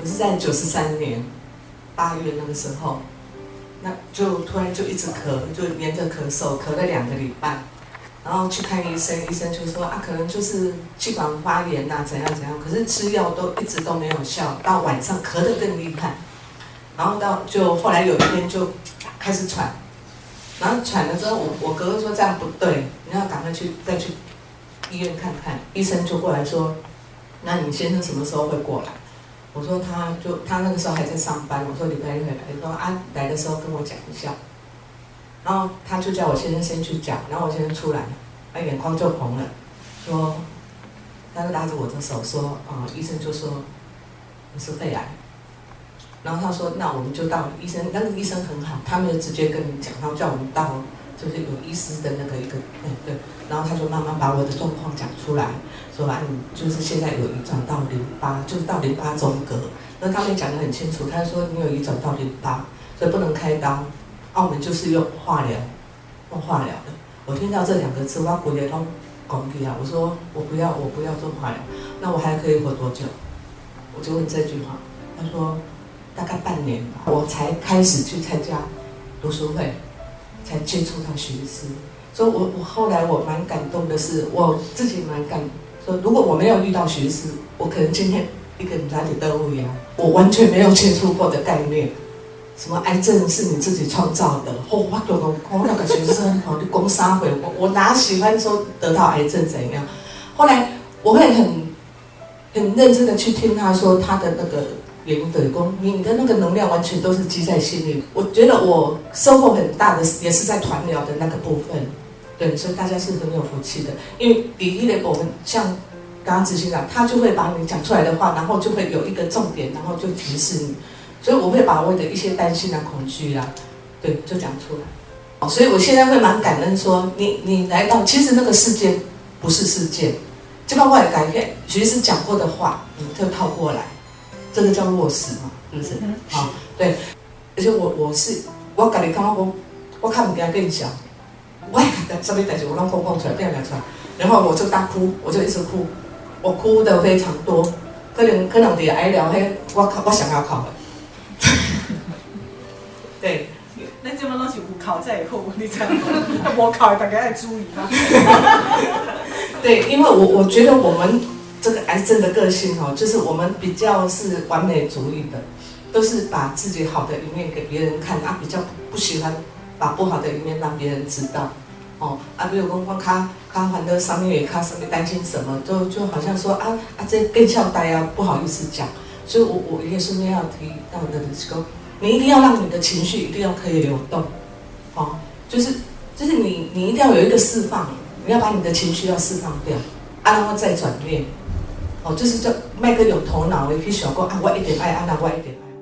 我是在93年8月那个时候，那就突然就一直咳，就连着咳嗽，咳了2个礼拜，然后去看医生，医生就说可能就是气管发炎怎样怎样，可是吃药都一直都没有效，到晚上咳得更厉害，然后就后来有一天就开始喘，然后喘了之后，我哥哥说这样不对，你要赶快再去医院看看，医生就过来说，那你先生什么时候会过来？我说他那个时候还在上班，我说礼拜一会来，他说来的时候跟我讲一下，然后他就叫我先生先去讲，然后我先生出来，眼眶就红了，说他就拉着我的手说，医生就说你是肺癌，然后他说那我们就到医生，那个医生很好，他没有直接跟你讲，然后叫我们到就是有医师的那个一个对，然后他就慢慢把我的状况讲出来。说你就是现在有移转到淋巴，就是到淋巴中隔。那他们讲得很清楚，他说你有移转到淋巴，所以不能开刀。我们就是用化疗的。我听到这2个字，我骨也都拱起来。我说我不要做化疗，那我还可以活多久？我就问这句话，他说大概半年吧，我才开始去参加读书会，才接触到徐医师。所以我后来我蛮感动的是，我自己蛮感动。说如果我没有遇到徐医师，我可能今天一个人在里得物呀，我完全没有接触过的概念，什么癌症是你自己创造的，我就讲那个徐医生你讲啥回我哪喜欢说得到癌症怎样？后来我会很认真的去听他说他的那个原因的功，你的那个能量完全都是积在心里。我觉得我收获很大的也是在团疗的那个部分。对，所以大家是很有福气的，因为第一类我们像刚刚执行长，他就会把你讲出来的话，然后就会有一个重点，然后就提示你，所以我会把我的一些担心恐惧对，就讲出来。所以我现在会蛮感恩说，你来到，其实那个事件不是事件，就包括改变徐医师讲过的话，你就套过来，这个叫落实嘛，是不是？好，对，而且我自己看我看不惊更小。我什么代志我拢讲出来，变出来，然后我就大哭，我就一直哭，我哭的非常多，可能在癌疗我想要考的，对。咱这么拢是有考才会好，你知道吗？无考的大家要注意啊。对，因为我觉得我们这个癌症的个性就是我们比较是完美主义的，都是把自己好的一面给别人看，比较不喜欢把不好的一面让别人知道。比如讲较烦恼上面也较什么担心什么，就好像说这更笑呆不好意思讲。所以我也顺便要提到的是说，你一定要让你的情绪一定要可以流动，就是你一定要有一个释放，你要把你的情绪要释放掉，然后再转念，就是叫卖个有头脑的去想过我一定爱我一定爱。